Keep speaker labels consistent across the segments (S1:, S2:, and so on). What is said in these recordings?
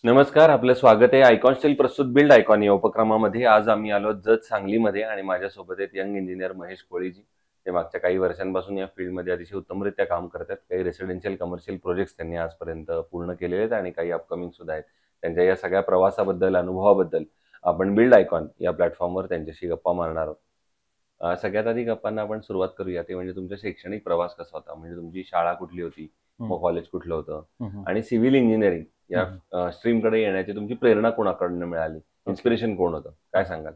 S1: नमस्कार, आपलं स्वागत आहे आयकॉन स्टील प्रस्तुत बिल्ड आयकॉन या उपक्रमामध्ये. आज आम्ही आलो जत सांगलीमध्ये आणि माझ्यासोबत आहेत यंग इंजिनियर महेश कोळीजी. ते मागच्या काही वर्षांपासून या फील्डमध्ये अतिशय उत्तमरित्या काम करतात. काही रेसिडेन्शियल कमर्शियल प्रोजेक्ट्स त्यांनी आजपर्यंत पूर्ण केलेले आहेत आणि काही अपकमिंग सुद्धा आहेत. त्यांच्या या सगळ्या प्रवासाबद्दल, अनुभवाबद्दल आपण बिल्ड आयकॉन या प्लॅटफॉर्मवर त्यांच्याशी गप्पा मारणार आहोत. सगळ्यात आधी गप्पांना आपण सुरुवात करूया. ते म्हणजे तुमचा शैक्षणिक प्रवास कसा होता? म्हणजे तुमची शाळा कुठली होती, मग कॉलेज कुठलं होतं आणि सिव्हिल इंजिनिअरिंग या स्ट्रीमकडे येण्याची तुमची प्रेरणा कोणाकडून मिळाली? इन्स्पिरेशन कोण होतं? काय सांगाल?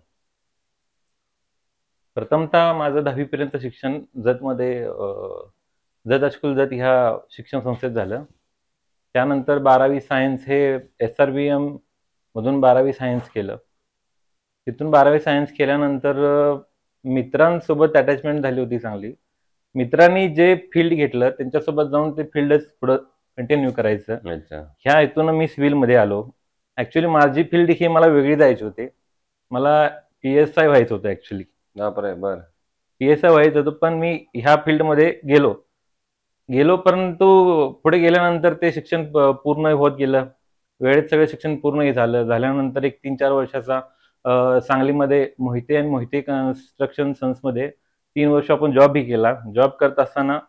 S2: प्रथमतः माझं 10वी पर्यंत शिक्षण जतमध्ये जत हायस्कूल जत ह्या शिक्षण संस्थेत झालं. त्यानंतर 12वी सायन्स हे SRVM मधून 12वी सायन्स केलं. तिथून 12वी सायन्स केल्यानंतर मित्रांसोबत अटॅचमेंट झाली होती चांगली. मित्रांनी जे फील्ड घेतलं त्यांच्यासोबत जाऊन ते फील्डच पुढं कंटिन्यू करायचं.
S1: अच्छा.
S2: ह्या हेतून मी सिव्हिलमध्ये आलो. ॲक्च्युली माझी फील्ड ही मला वेगळी जायची होती. मला PSI व्हायचं होतं ॲक्च्युली.
S1: बापरे! बरं.
S2: PSI व्हायचं होतं, पण मी ह्या फील्डमध्ये गेलो परंतु पुढे गेल्यानंतर ते शिक्षण पूर्ण होत गेलं. वेळेत सगळं शिक्षण पूर्ण झालं. झाल्यानंतर एक 3-4 वर्षाचा सांगलीमध्ये मोहिते आणि मोहिते कन्स्ट्रक्शन सन्समध्ये 3 वर्ष आपण जॉबही केला. जॉब करत असताना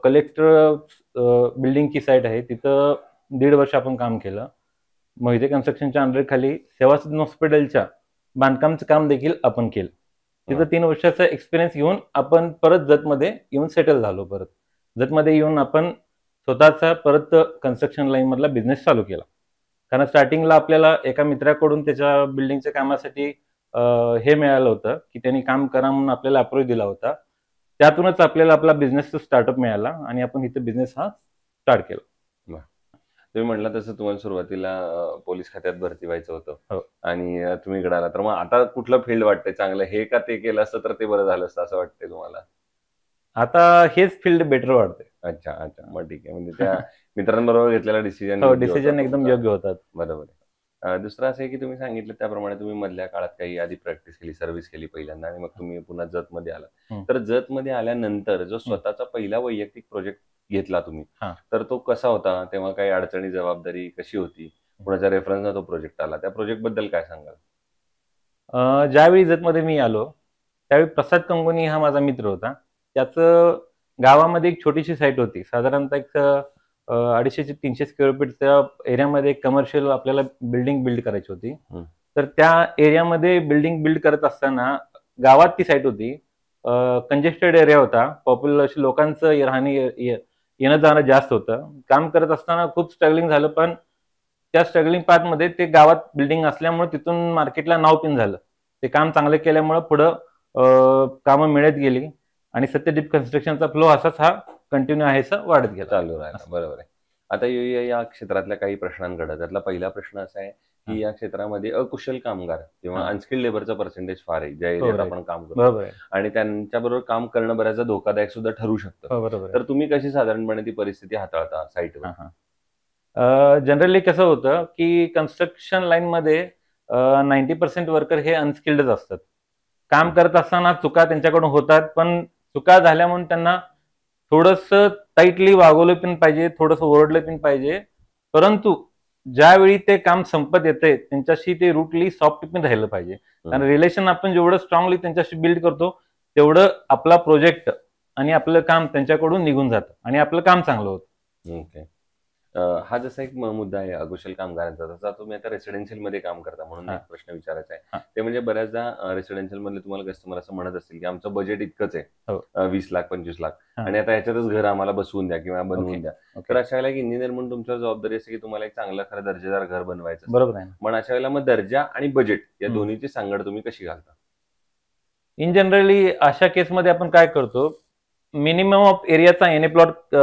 S2: कलेक्टर बिल्डिंगची साईट आहे तिथं 1.5 वर्ष आपण काम केलं. मोहिते कन्स्ट्रक्शनच्या अंडरखाली सेवासदन हॉस्पिटलच्या बांधकामचं काम देखील आपण केलं. तिथं 3 वर्षाचा एक्सपिरियन्स घेऊन आपण परत जतमध्ये येऊन सेटल झालो. परत जतमध्ये येऊन आपण स्वतःचा परत कन्स्ट्रक्शन लाईनमधला बिझनेस चालू केला. कारण स्टार्टिंगला आपल्याला एका मित्राकडून त्याच्या बिल्डिंगच्या कामासाठी हे मिळालं होतं की त्यांनी काम करा म्हणून आपल्याला अप्रोच दिला होता. त्यातूनच आपल्याला आपला बिझनेसचा स्टार्टअप मिळाला आणि आपण इथं बिझनेस हा स्टार्ट केला.
S1: तुम्ही म्हटलं तसं तुम्हाला सुरुवातीला पोलीस खात्यात भरती व्हायचं होतं.
S2: हो.
S1: आणि तुम्ही इकडे आला. तर मग आता कुठलं फील्ड वाटतंय चांगलं? हे का ते केलं असतं तर ते बरं झालं असतं असं वाटतंय तुम्हाला?
S2: आता हेच फील्ड बेटर वाटते.
S1: अच्छा, अच्छा. मग ठीक आहे. म्हणजे त्या मित्रांबरोबर घेतलेला डिसिजन
S2: हो, डिसिजन एकदम योग्य होतात.
S1: बरोबर आहे. दुसरं असं आहे की तुम्ही सांगितलं त्याप्रमाणे तुम्ही मधल्या काळात काही आधी प्रॅक्टिस केली, सर्व्हिस केली पहिल्यांदा आणि मग तुम्ही पुन्हा जतमध्ये आलात. तर जतमध्ये आल्यानंतर जो स्वतःचा पहिला वैयक्तिक प्रोजेक्ट घेतला तुम्ही, तर तो कसा होता? तेव्हा काही अडचणी, जबाबदारी कशी होती? कुणाच्या रेफरन्सनं तो प्रोजेक्ट आला? त्या प्रोजेक्ट बद्दल काय सांगाल?
S2: ज्यावेळी जतमध्ये मी आलो त्यावेळी प्रसाद कंगोनी हा माझा मित्र होता. त्याचं गावामध्ये एक छोटीशी साईट होती. साधारणतः एक 250 ते 300 स्क्वेअर फीटच्या एरियामध्ये एक कमर्शियल आपल्याला बिल्डिंग बिल्ड करायची होती. तर त्या एरियामध्ये बिल्डिंग बिल्ड करत असताना गावात ती साईट होती. कंजेस्टेड एरिया होता. पॉप्युलेशन लोकांचं राहणे येणं जाणं जास्त होतं. काम करत असताना खूप स्ट्रगलिंग झालं, पण त्या स्ट्रगलिंग पाथमध्ये ते गावात बिल्डिंग असल्यामुळे तिथून मार्केटला नाव पिन झालं. ते काम चांगलं केल्यामुळे पुढं कामं मिळत गेली आणि सत्यदीप कन्स्ट्रक्शनचा फ्लो असाच हा कंटिन्यू आहे वाढत गेला.
S1: चालू राहिला. बरोबर आहे. आता येऊया या क्षेत्रातल्या काही प्रश्नांकडे. त्यातला पहिला प्रश्न असा आहे की या क्षेत्रामध्ये अकुशल कामगार किंवा अनस्किल्ड लेबरचं पर्सेंटेज फार आहे ज्या एरियात आपण काम करतो आणि त्यांच्याबरोबर काम करणं बऱ्याचदा धोकादायक सुद्धा ठरू शकतं. तर तुम्ही कशी साधारणपणे ती परिस्थिती हाताळता साईटवर?
S2: जनरली कसं होतं की कन्स्ट्रक्शन लाईनमध्ये 90% वर्कर हे अनस्किल्डच असतात. काम करत असताना चुका त्यांच्याकडून होतात, पण चुका झाल्या म्हणून त्यांना थोडंसं टाईटली वागवलं पण पाहिजे, थोडंसं ओरडलं पण पाहिजे. परंतु ज्यावेळी ते काम संपत येते त्यांच्याशी ते रूटली सॉफ्ट पण राहिलं पाहिजे. कारण रिलेशन आपण जेवढं स्ट्रॉंगली त्यांच्याशी बिल्ड करतो तेवढं आपला प्रोजेक्ट आणि आपलं काम त्यांच्याकडून निघून जातं आणि आपलं काम चांगलं होतं.
S1: ओके. हा जसा एक मुद्दा आहे अकुशल कामगारांचा, तसा तुम्ही आता रेसिडेन्शियल मध्ये काम करता म्हणून एक प्रश्न विचारायचा आहे. ते म्हणजे बऱ्याचदा रेसिडेन्शियल मधले तुम्हाला कस्टमर असं म्हणत असतील की आमचं बजेट इतकंच आहे, 20 लाख 25 लाख आणि आता ह्याच्यातच घर आम्हाला बसवून द्या किंवा बनवून द्या. तर अशा वेळेला एक इंजिनियर म्हणून तुमची जबाबदारी असते की तुम्हाला एक चांगलं खरं दर्जेदार घर बनवायचं.
S2: बरोबर आहे.
S1: पण अशा वेळेला मग दर्जा आणि बजेट या दोन्हीची सांगड तुम्ही कशी घालता?
S2: इन जनरली अशा केसमध्ये आपण काय करतो, मिनिमम ऑफ एरियाचा एन ए प्लॉट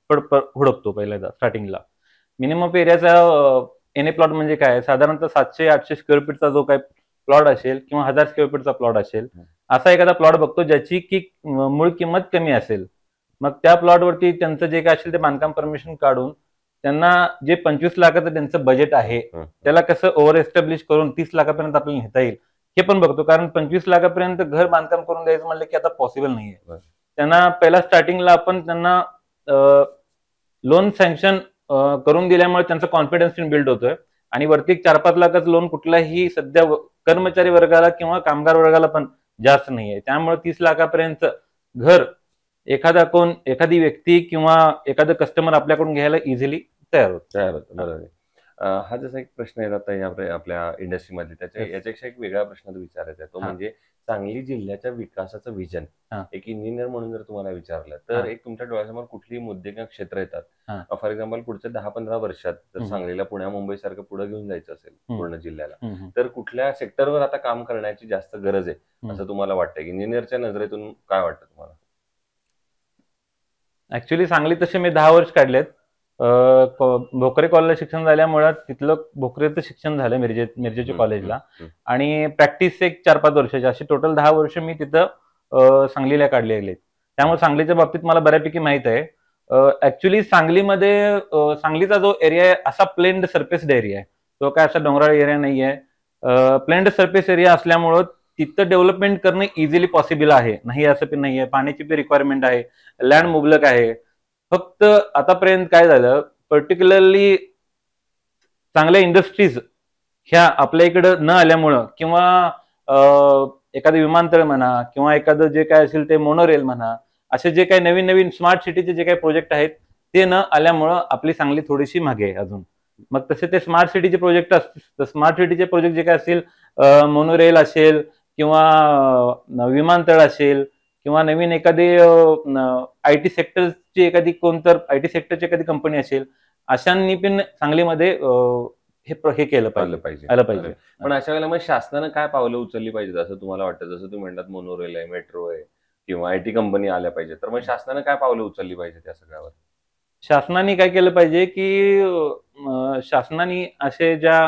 S2: हुडकतो पहिल्यांदा स्टार्टिंगला. मिनिमम ऑफ एरियाचा एन ए प्लॉट म्हणजे काय, साधारणतः 700-800 स्क्वेअर फीटचा जो काय प्लॉट असेल किंवा 1000 स्क्वेअर फीटचा प्लॉट असेल, असा एखादा प्लॉट बघतो ज्याची की मूळ किंमत कमी असेल. मग त्या प्लॉटवरती त्यांचं जे काय असेल ते बांधकाम परमिशन काढून त्यांना जे 25 लाखाचं त्यांचं बजेट आहे त्याला कसं ओव्हर एस्टॅब्लिश करून 30 लाखापर्यंत आपल्याला नेता येईल हे पण बघतो. कारण 25 लाखापर्यंत घर बांधकाम करून द्यायचं म्हणलं की आता पॉसिबल नाहीये. त्यांना पहिला स्टार्टिंगला आपण त्यांना लोन सँक्शन करून दिल्यामुळे त्यांचा कॉन्फिडन्स बिल्ड होतोय आणि वरती 4-5 लाखाचं लोन कुठलाही सध्या कर्मचारी वर्गाला किंवा कामगार वर्गाला पण जास्त नाहीये. त्यामुळे 30 लाखापर्यंत घर एखादी व्यक्ती किंवा एखादं कस्टमर आपल्याकडून घ्यायला इझिली तयार
S1: होतं. बरोबर आहे. हा जसा एक प्रश्न आहे आता आपल्या इंडस्ट्रीमध्ये याच्यापेक्षा एक वेगळा प्रश्न विचारायचा आहे. तो म्हणजे सांगली जिल्ह्याच्या विकासाचं विजन. एक इंजिनियर म्हणून जर तुम्हाला विचारलं तर एक तुमच्या डोळ्यासमोर कुठली मुद्दे किंवा क्षेत्र येतात? फॉर एक्झाम्पल पुढच्या 10-15 वर्षात जर सांगलीला पुण्या मुंबई सारखं पुढे घेऊन जायचं असेल पूर्ण जिल्ह्याला, तर कुठल्या सेक्टरवर आता काम करण्याची जास्त गरज आहे असं तुम्हाला वाटतं? इंजिनियरच्या नजरेतून काय वाटतं तुम्हाला?
S2: ऍक्च्युली सांगली तसे मी 10 वर्ष काढलेत. भोकरे कॉलेजला शिक्षण झाल्यामुळे तिथलं भोकरेचं शिक्षण झालं मिरजेच्या कॉलेजला आणि प्रॅक्टिस एक 4-5 वर्षाची, अशी टोटल 10 वर्ष मी तिथं सांगलीला काढलेले. त्यामुळे सांगलीच्या बाबतीत मला बऱ्यापैकी माहित आहे. ऍक्च्युली सांगलीमध्ये सांगलीचा जो एरिया आहे असा प्लेन्ड सरफेस एरिया आहे, तो काय असा डोंगराळ एरिया नाही आहे. प्लेन्ड सरफेस एरिया असल्यामुळं तिथं डेव्हलपमेंट करणं इझिली पॉसिबल आहे, नाही असं पण नाहीये. पाण्याची बी रिक्वायरमेंट आहे, लँड मुबलक आहे. फक्त आतापर्यंत काय झालं, पर्टिक्युलरली चांगल्या इंडस्ट्रीज ह्या आपल्या इकडं न आल्यामुळं किंवा एखादं विमानतळ म्हणा किंवा एखादं जे काय असेल ते मोनोरेल म्हणा, असे जे काही नवीन नवीन स्मार्ट सिटीचे जे काही प्रोजेक्ट आहेत ते न आल्यामुळं आपली सांगली थोडीशी मागे आहे अजून. मग तसे ते स्मार्ट सिटीचे प्रोजेक्ट असतील, स्मार्ट सिटीचे प्रोजेक्ट जे काय असतील, मोनोरेल असेल किंवा विमानतळ असेल किंवा नवीन एखादी आयटी सेक्टरची आयटी सेक्टरची एखादी कंपनी असेल, अशांनी पण सांगलीमध्ये हे केलं पाहिजे.
S1: पण अशा वेळेला मग शासनानं काय पावलं उचलली पाहिजेत असं तुम्हाला वाटतं? जसं तुम्ही म्हणतात मोनोरेल आहे, मेट्रो आहे किंवा आयटी कंपनी आल्या पाहिजे, तर मग शासनानं काय पावलं उचलली पाहिजे त्या सगळ्यावर?
S2: शासनाने काय केलं पाहिजे की शासनाने असे ज्या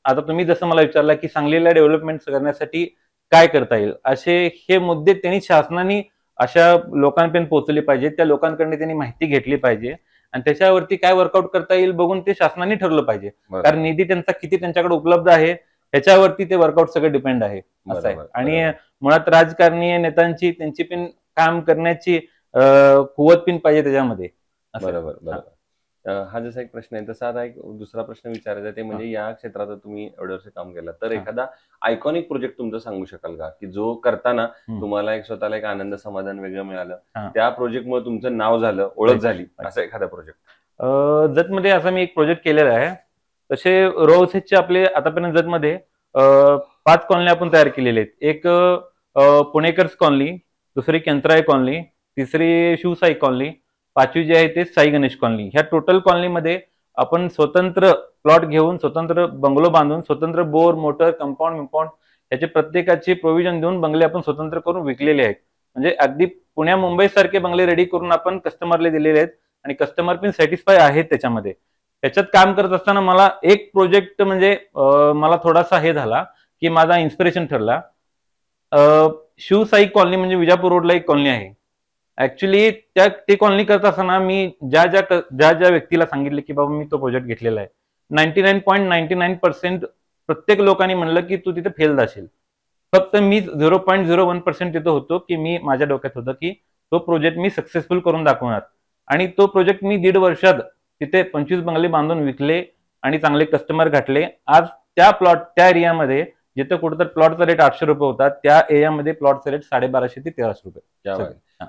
S2: आता तुम्ही जसं मला विचारलं की सांगलीला डेव्हलपमेंट करण्यासाठी काय करता येईल, असे हे मुद्दे त्यांनी शासनाने अशा लोकांपर्यंत पोहोचले पाहिजे. त्या लोकांकडे त्यांनी माहिती घेतली पाहिजे आणि त्याच्यावरती काय वर्कआउट करता येईल बघून ते शासनाने ठरलं पाहिजे. कारण निधी त्यांचा किती त्यांच्याकडे उपलब्ध आहे ह्याच्यावरती ते वर्कआउट सगळं डिपेंड आहे असं आहे. आणि मुळात राजकारणी नेत्यांची त्यांची पण काम करण्याची कुवत पण पाहिजे त्याच्यामध्ये.
S1: बरोबर. हा जसा एक प्रश्न आहे तसा आता एक दुसरा प्रश्न विचारायचा ते म्हणजे या क्षेत्रात तुम्ही एवढे वर्ष काम केलं तर एखादा आयकॉनिक प्रोजेक्ट तुमचा सांगू शकाल का, की जो करताना तुम्हाला एक स्वतःला एक आनंद समाधान वेगळं मिळालं, त्या प्रोजेक्टमुळे तुमचं नाव झालं, ओळख झाली, असा एखादा प्रोजेक्ट?
S2: जतमध्ये असा मी एक प्रोजेक्ट केलेला आहे. तसे रोसेसचे आपले आतापर्यंत जतमध्ये 5 कॉलनी आपण तयार केलेले आहेत. एक पुणेकर्स कॉलनी, दुसरी केंद्राई कॉलनी, तिसरी शिवसाई कॉलनी, 5वी जी आहे ते साई गणेश कॉलनी. ह्या टोटल कॉलनीमध्ये आपण स्वतंत्र प्लॉट घेऊन, स्वतंत्र बंगलो बांधून, स्वतंत्र बोर, मोटर, कंपाऊंड याचे प्रत्येकाची प्रोव्हिजन देऊन बंगले आपण स्वतंत्र करून विकलेले आहेत. म्हणजे अगदी पुण्या मुंबई सारखे बंगले रेडी करून आपण कस्टमरला दिलेले आहेत आणि कस्टमर पण सॅटिस्फाय आहेत त्याच्यामध्ये. त्याच्यात काम करत असताना मला एक प्रोजेक्ट म्हणजे मला थोडासा हे झाला की माझा इन्स्पिरेशन ठरला. शिवसाई कॉलनी म्हणजे विजापूर रोडला एक कॉलनी आहे. ऍक्च्युली ते कॉलनी करत असताना मी ज्या व्यक्तीला सांगितले की बाबा मी तो प्रोजेक्ट घेतलेला आहे, 99.99% प्रत्येक लोकांनी म्हणलं की तू तिथे फेल जाशील. फक्त मी 0.01% तिथं होतो की मी माझ्या डोक्यात होतं की तो प्रोजेक्ट मी सक्सेसफुल करून दाखवणार. आणि तो प्रोजेक्ट मी 1.5 वर्षात तिथे 25 बंगले बांधून विकले आणि चांगले कस्टमर घातले. आज त्या एरियामध्ये जिथं कुठं प्लॉटचा रेट 800 रुपये होता, त्या एरियामध्ये प्लॉटचा रेट 1250 ते 1300 रुपये.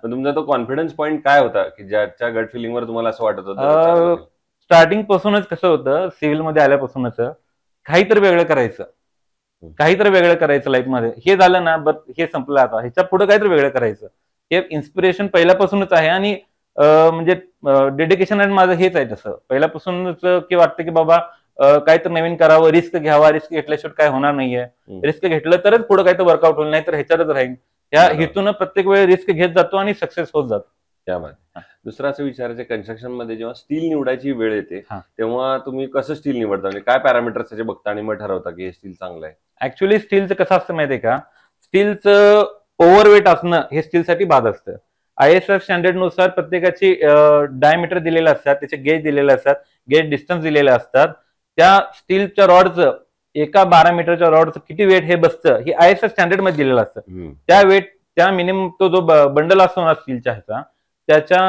S1: तुमचा तो कॉन्फिडन्स पॉईंट काय होता की ज्याच्या गट फिलिंगवर तुम्हाला असं वाटत होतं?
S2: स्टार्टिंग पासूनच कसं होतं, सिव्हिल मध्ये आल्यापासूनच काहीतरी वेगळं करायचं लाईफमध्ये. हे झालं ना, हे संपलं, आता ह्याच्या पुढे काहीतरी वेगळं करायचं. हे इन्स्पिरेशन पहिल्यापासूनच आहे आणि म्हणजे डेडिकेशन आणि माझं हेच आहे. तसं पहिल्यापासूनच की वाटतं की बाबा काहीतरी नवीन करावं, रिस्क घ्यावा, रिस्क घेतल्याशिवाय काय होणार नाहीये. रिस्क घेतलं तरच पुढे काहीतरी वर्कआउट होईल, नाही तर ह्याच्यातच राहील. या हेतून प्रत्येक वेळी रिस्क घेत जातो आणि सक्सेस होत जातो.
S1: त्यामध्ये दुसरं असं विचारायचं, कन्स्ट्रक्शन मध्ये जेव्हा स्टील निवडायची वेळ येते तेव्हा तुम्ही कसं स्टील निवडता? म्हणजे काय पॅरामीटर्स त्याचे बघता आणि मग ठरवता की हे स्टील चांगलं आहे?
S2: ऍक्च्युली स्टीलचं कसं असतं माहितीये का, स्टीलचं ओव्हरवेट असणं हे स्टीलसाठी बाद असतं. ISO स्टँडर्ड नुसार प्रत्येकाची डायमीटर दिलेले असतात, त्याचे गेज दिलेले असतात, गेज डिस्टन्स दिलेले असतात. त्या स्टीलच्या रॉडचं एका 12 मीटरच्या रॉडचं किती वेट हे बसतं हे ISO स्टँडर्ड मध्ये दिलेलं असतं. त्या मिनिमम तो जो बंडल असतो ना स्टीलच्या ह्याचा, त्याच्या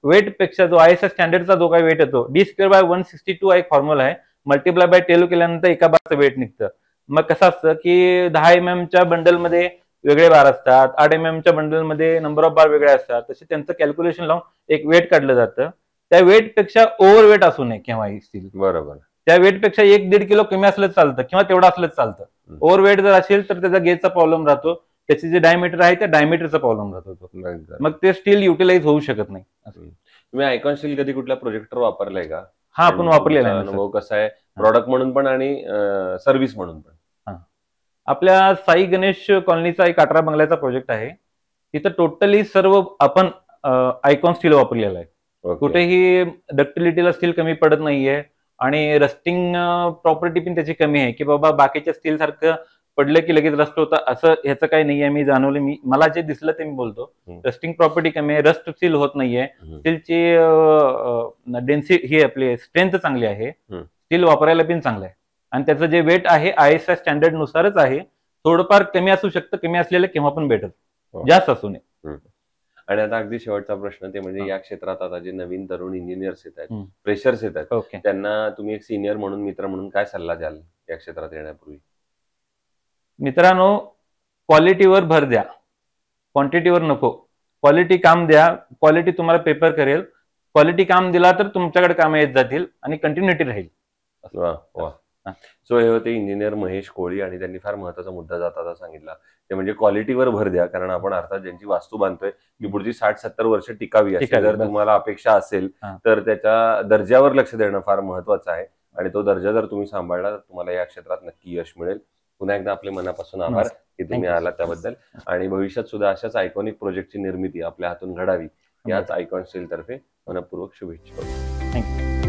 S2: वेट पेक्षा जो ISI स्टँडर्डचा जो काही वेट येतो D²/162 हा एक फॉर्म्युला आहे. मल्टिप्लाय बाय 10 केल्यानंतर एका बारचं वेट निघतं. मग कसं असतं की 10 mm बंडलमध्ये वेगळे बार असतात, 8 mm बंडलमध्ये नंबर ऑफ बार वेगळे असतात. तसे त्यांचं कॅल्क्युलेशन लावून एक वेट काढलं जातं. त्या वेटपेक्षा ओव्हरवेट असू नये केव्हाही स्टील.
S1: बरोबर.
S2: त्या वेटपेक्षा 1-1.5 किलो कमी असलं चालतं किंवा तेवढं असलंच चालतं. ओव्हरवेट जर असेल तर त्याचा गेजचा प्रॉब्लेम राहतो. त्याचे जे डायमीटर आहे त्या डायमीटरचा प्रॉब्लेम राहतो तो. मग ते स्टील युटिलाइज होऊ शकत नाही.
S1: तुम्ही आयकॉन स्टील कधी कुठल्या प्रोजेक्टवर वापरलंय का?
S2: हा, आपण वापरलेला आहे.
S1: अनुभव कसा आहे प्रॉडक्ट म्हणून पण आणि सर्व्हिस म्हणून पण?
S2: आपल्या साई गणेश कॉलनीचा एक 18 बंगल्याचा प्रोजेक्ट आहे. तिथं टोटली सर्व आपण आयकॉन स्टील वापरलेलं आहे. कुठेही डक्टिलिटीला स्टील कमी पडत नाहीये आणि रस्टिंग प्रॉपर्टी पण त्याची कमी आहे की बाबा बाकीच्या स्टील सारखं पडलं की लगेच रस्ट होतं असं ह्याचं काही नाहीये. मी जाणवलं, मला जे दिसलं ते मी बोलतो. रस्टिंग प्रॉपर्टी कमी आहे, रस्ट स्टील होत नाहीये. स्टीलची ही आपली स्ट्रेंथ चांगली आहे. स्टील वापरायला पण चांगलं आहे आणि त्याचं जे वेट आहे ISI स्टँडर्ड नुसारच आहे. थोडंफार कमी असू शकतं, कमी असलेलं केव्हा पण बेटर, जास्त असू नये.
S1: आणि आता अगदी शेवटचा प्रश्न ते म्हणजे या क्षेत्रात आता जे नवीन तरुण इंजिनियर्स येत आहेत, फ्रेशर्स येत आहेत, त्यांना तुम्ही एक सिनियर म्हणून, मित्र म्हणून काय सल्ला द्याल या क्षेत्रात येण्यापूर्वी?
S2: मित्रांनो, क्वालिटीवर भर द्या, क्वांटिटीवर नको. क्वालिटी काम द्या, क्वालिटी तुम्हाला पेपर करेल. क्वालिटी काम दिला तर तुमच्याकडे काम येत जातील आणि कंटिन्युटी राहील.
S1: वा वा. सो हे होते इंजिनियर महेश कोळी आणि त्यांनी फार महत्वाचा मुद्दा जाता सांगितला, ते म्हणजे क्वालिटीवर भर द्या. कारण आपण अर्थात ज्यांची वास्तू बांधतोय की पुढची 60-70 वर्ष टिकावी अशी जर तुम्हाला अपेक्षा असेल तर त्याच्या दर्जावर लक्ष देणं फार महत्वाचं आहे आणि तो दर्जा जर तुम्ही सांभाळला तर तुम्हाला या क्षेत्रात नक्की यश मिळेल. पुन्हा एकदा आपले मनापासून आभार की तुम्ही आला त्याबद्दल आणि भविष्यात सुद्धा अशाच आयकॉनिक प्रोजेक्टची निर्मिती आपल्या हातून घडावी याच आयकॉन स्टील तर्फे मनपूर्वक शुभेच्छा.
S2: थँक्यू.